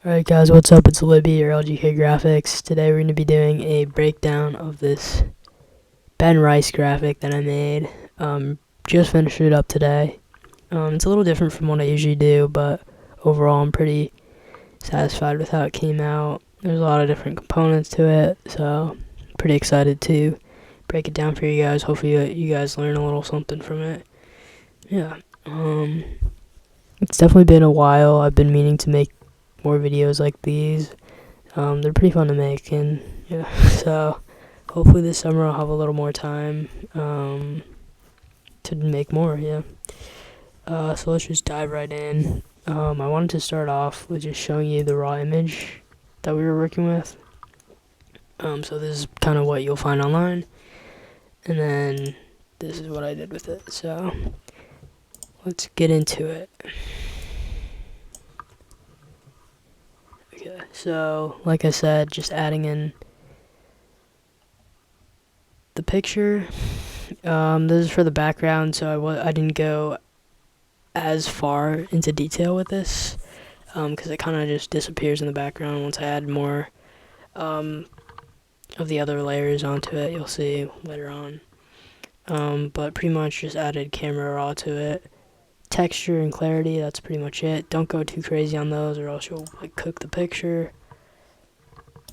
Alright guys, what's up? It's Libby or LGK.Graphics. Today we're going to be doing a breakdown of this Ben Rice graphic that I made. Just finished it up today. It's a little different from what I usually do, but overall I'm pretty satisfied with how it came out. There's a lot of different components to it, so pretty excited to break it down for you guys. Hopefully you guys learn a little something from it. Yeah, it's definitely been a while. I've been meaning to make more videos like these. They're pretty fun to make, and yeah, so hopefully this summer I'll have a little more time to make more. So let's just dive right in. I wanted to start off with just showing you the raw image that we were working with. So this is kind of what you'll find online, and then this is what I did with it. So let's get into it. Okay, so like I said, just adding in the picture. This is for the background, so I didn't go as far into detail with this, because it kind of just disappears in the background once I add more of the other layers onto it. You'll see later on. But pretty much just added camera raw to it. Texture and clarity, that's pretty much it. Don't go too crazy on those or else you'll like cook the picture.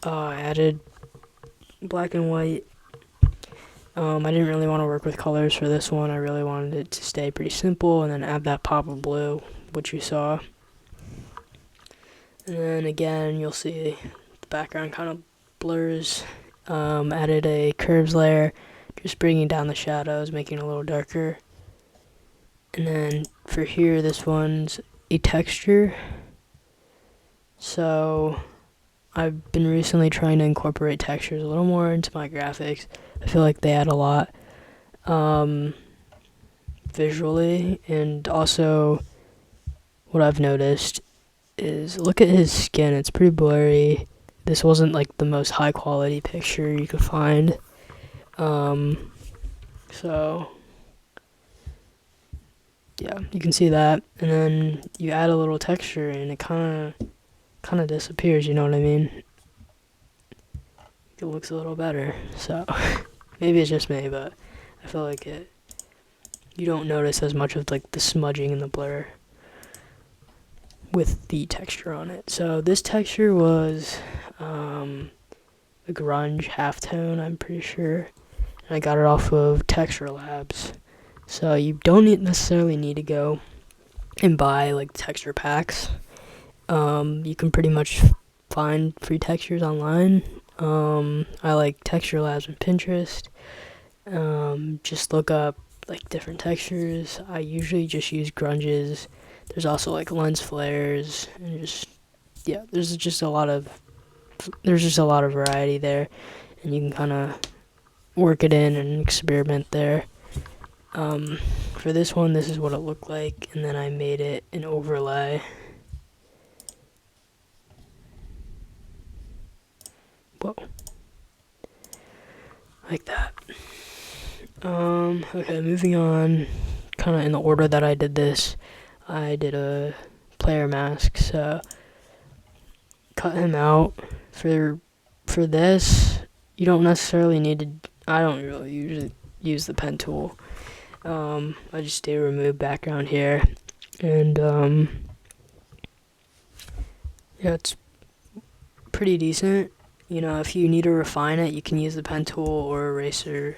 I added black and white. I didn't really want to work with colors for this one. I really wanted it to stay pretty simple, and then add that pop of blue, which you saw. And then again, you'll see the background kind of blurs. Added a curves layer, just bringing down the shadows, making it a little darker. And then for here, this one's a texture. So I've been recently trying to incorporate textures a little more into my graphics. I feel like they add a lot visually, and also what I've noticed is, look at his skin, it's pretty blurry. This wasn't like the most high quality picture you could find. So yeah, you can see that, and then you add a little texture and it kind of disappears, you know what I mean? It looks a little better. So maybe it's just me, but I feel like you don't notice as much of like the smudging and the blur with the texture on it. So this texture was a grunge halftone, I'm pretty sure, and I got it off of Texture Labs. So you don't necessarily need to go and buy like texture packs. You can pretty much find free textures online. I like Texture Labs on Pinterest. Just look up like different textures. I usually just use grunges. There's also like lens flares, and there's just a lot of variety there, and you can kind of work it in and experiment there. For this one, this is what it looked like, and then I made it an overlay. Whoa. Like that. Okay, moving on, kind of in the order that I did this, I did a player mask, so cut him out. For this, you don't necessarily need to, I don't really usually use the pen tool. I just do remove background here, and yeah, it's pretty decent. You know, if you need to refine it, you can use the pen tool or eraser.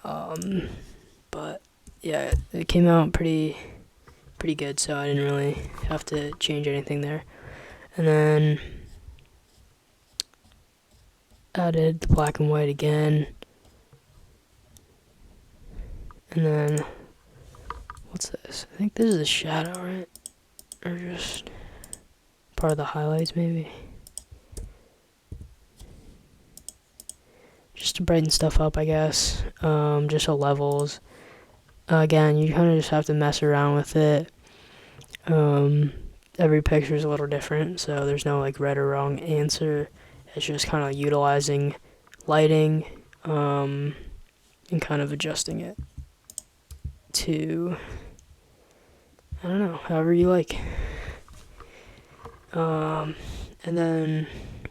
But yeah, it came out pretty good, so I didn't really have to change anything there. And then added the black and white again. And then, what's this? I think this is a shadow, right? Or just part of the highlights, maybe. Just to brighten stuff up, I guess. Just the levels. Again, you kind of just have to mess around with it. Every picture is a little different, so there's no like right or wrong answer. It's just kind of utilizing lighting, and kind of adjusting it to, I don't know, however you like. And then,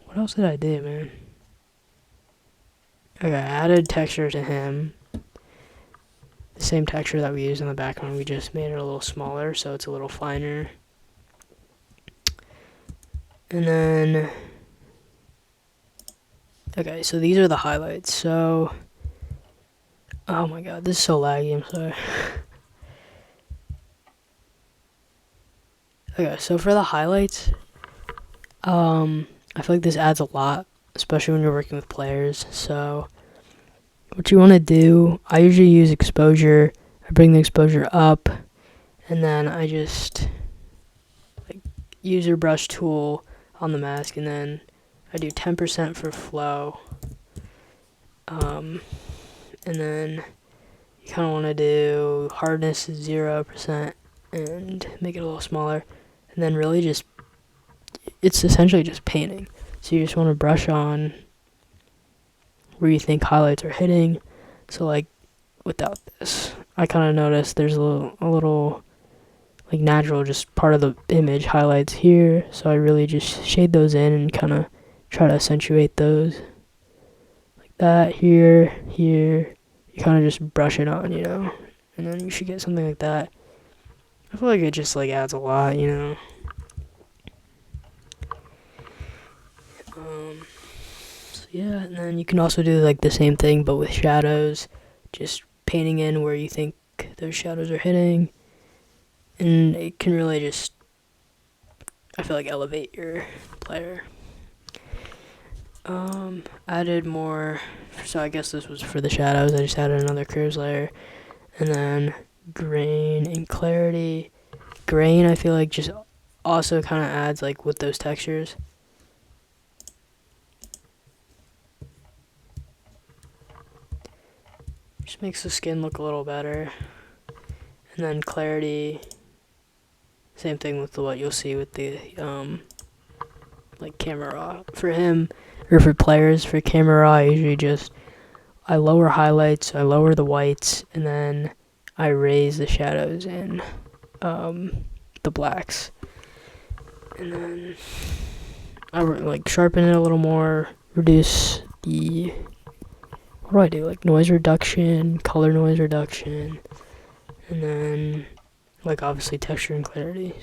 what else did I do, man? Okay, I added texture to him. The same texture that we used in the background, we just made it a little smaller, so it's a little finer. And then, okay, so these are the highlights. So, oh my god, this is so laggy, I'm sorry. Okay, so for the highlights, I feel like this adds a lot, especially when you're working with players. So what you want to do, I usually use exposure. I bring the exposure up, and then I just like use your brush tool on the mask, and then I do 10% for flow. And then you kind of want to do hardness 0% and make it a little smaller, and then really just, it's essentially just painting. So you just want to brush on where you think highlights are hitting. So like without this, I kind of noticed there's a little like natural just part of the image highlights here. So I really just shade those in and kind of try to accentuate those like that. Here, you kind of just brush it on, and then you should get something like that. I feel like it just like adds a lot, So yeah, and then you can also do like the same thing but with shadows, just painting in where you think those shadows are hitting, and it can really just, I feel like, elevate your player. Added more, so I guess this was for the shadows. I just added another curves layer, and then grain and clarity. Grain, I feel like, just also kind of adds like with those textures. Just makes the skin look a little better. And then clarity, same thing with what you'll see with the like camera raw. For him, or for players, for camera raw, I usually just, I lower highlights, I lower the whites, and then I raise the shadows and the blacks. And then I like sharpen it a little more, reduce the, what do I do? Like noise reduction, color noise reduction, and then like obviously texture and clarity.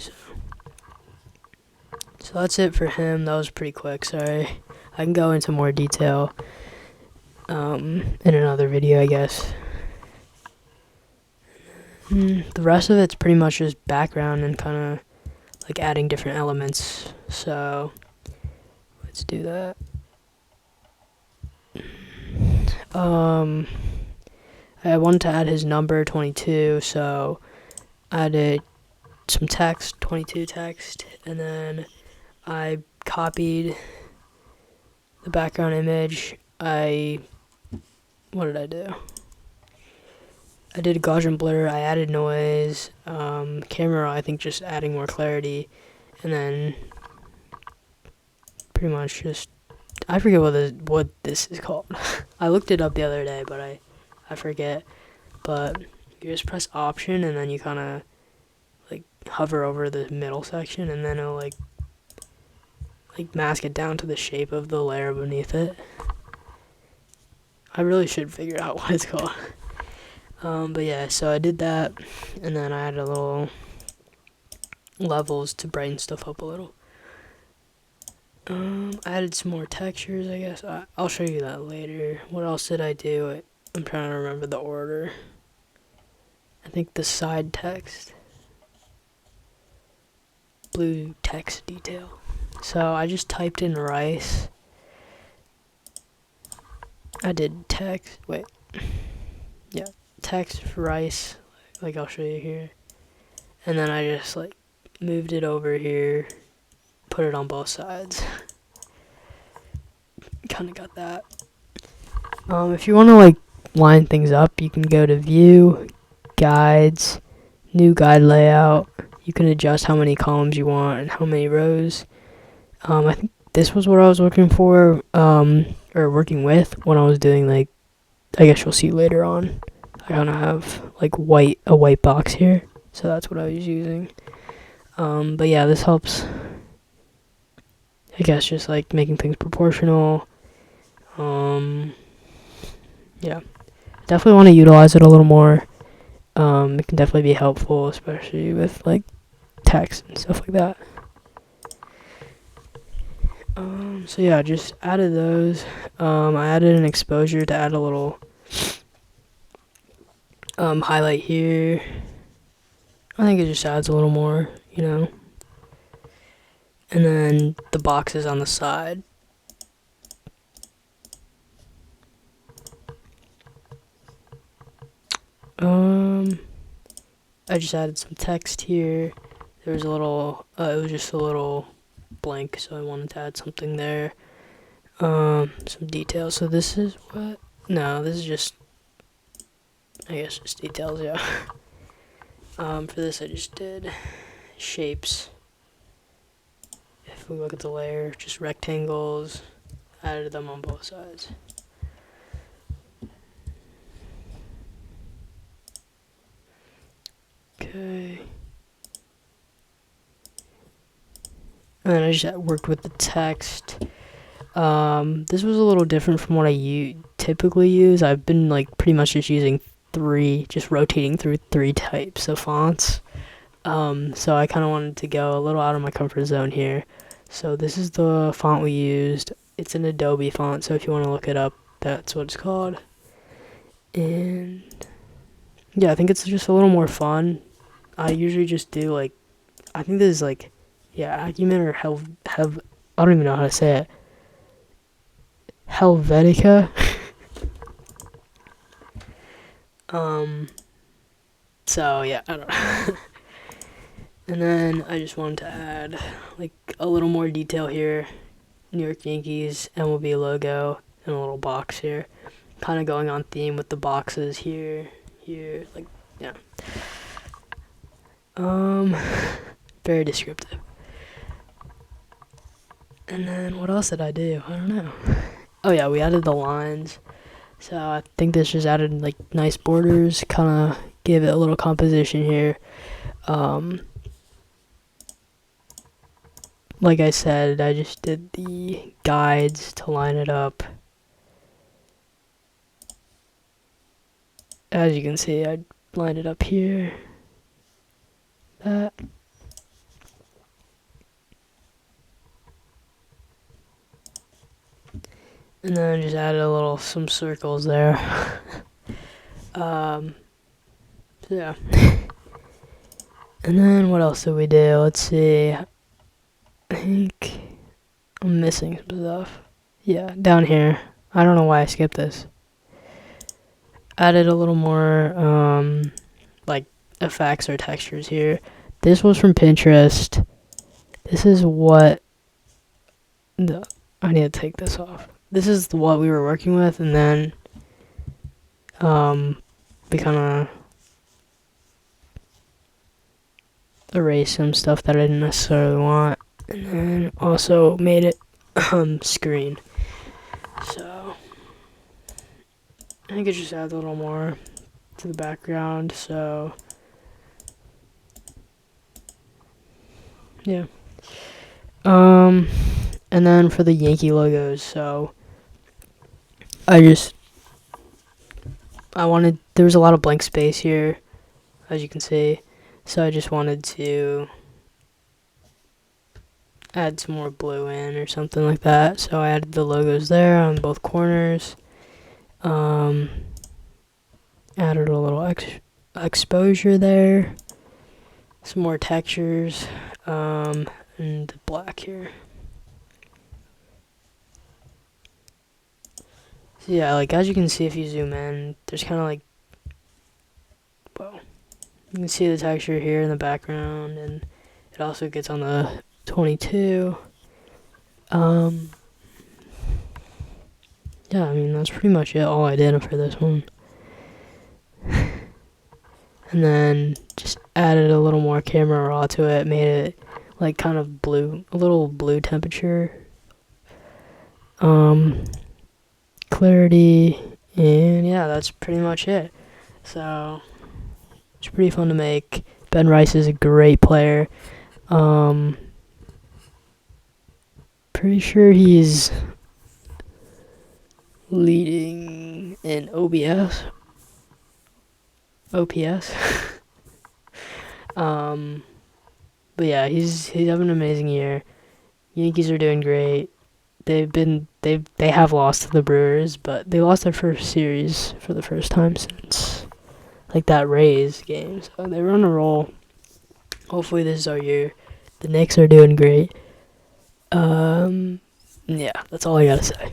So that's it for him. That was pretty quick. Sorry, I can go into more detail in another video, I guess. The rest of it's pretty much just background and kind of like adding different elements. So let's do that. I wanted to add his number 22, so I added some text, 22 text, and then I copied the background image. What did I do? I did a Gaussian blur, I added noise, camera, I think just adding more clarity, and then pretty much just, I forget what this is called. I looked it up the other day, but I forget. But you just press option, and then you kind of like hover over the middle section, and then it'll like mask it down to the shape of the layer beneath it. I really should figure out what it's called. But yeah, so I did that, and then I added a little levels to brighten stuff up a little. I added some more textures, I guess. I'll show you that later. What else did I do? I'm trying to remember the order. I think the side text. Blue text detail. So I just typed in rice. I did text. Wait. Yeah. Text for rice. Like I'll show you here. And then I just like moved it over here. Put it on both sides. Kind of got that. If you want to like line things up, you can go to view, guides, new guide layout. You can adjust how many columns you want and how many rows. I think this was what I was looking for, or working with when I was doing like, I guess you'll see later on. I kind of have like a white box here, so that's what I was using. But yeah, this helps I guess just like making things proportional. Yeah, definitely want to utilize it a little more. It can definitely be helpful, especially with like text and stuff like that. So yeah, just added those. I added an exposure to add a little highlight here. I think it just adds a little more, you know. And then the boxes on the side. I just added some text here. There was a little, it was just a little blank, so I wanted to add something there. Some details. So this is what? No, this is just, I guess, just details. Yeah. For this, I just did shapes. If we look at the layer, just rectangles. Added them on both sides. Okay. And then I just worked with the text. This was a little different from what I typically use. I've been like pretty much just using just rotating through 3 types of fonts. So I kind of wanted to go a little out of my comfort zone here. So this is the font we used. It's an Adobe font, so if you want to look it up, that's what it's called. And yeah, I think it's just a little more fun. I usually just do like, I think this is like, yeah, Acumen or I don't even know how to say it. Helvetica. So yeah, I don't know. And then I just wanted to add like a little more detail here. New York Yankees MLB logo and a little box here. Kind of going on theme with the boxes here, like, yeah. Very descriptive. And then what else did I do? I don't know. Oh yeah, we added the lines. So I think this just added like nice borders, kind of gave it a little composition here. Like I said, I just did the guides to line it up. As you can see, I lined it up here. That. And then I just added some circles there. So yeah. And then what else did we do? Let's see. I think I'm missing some stuff. Yeah, down here. I don't know why I skipped this. Added a little more like effects or textures here. This was from Pinterest. This is what I need to take this off. This is what we were working with, and then we kind of erase some stuff that I didn't necessarily want, and then also made it screen. So I think it just adds a little more to the background. So yeah. And then for the Yankee logos, so there was a lot of blank space here, as you can see. So I just wanted to add some more blue in or something like that. So I added the logos there on both corners. Added a little exposure there. Some more textures. And the black here. So yeah, like as you can see if you zoom in, there's kind of like, well, you can see the texture here in the background, and it also gets on the 22. Yeah, I mean, that's pretty much it, all I did for this one. And then just added a little more camera raw to it, made it like kind of blue, a little blue temperature. Clarity, and yeah, that's pretty much it. So it's pretty fun to make. Ben Rice is a great player. pretty sure he's leading in OPS. But yeah, he's having an amazing year. Yankees are doing great. They have lost to the Brewers, but they lost their first series for the first time since like that Rays game. So they were on a roll. Hopefully this is our year. The Knicks are doing great. Yeah, that's all I gotta say.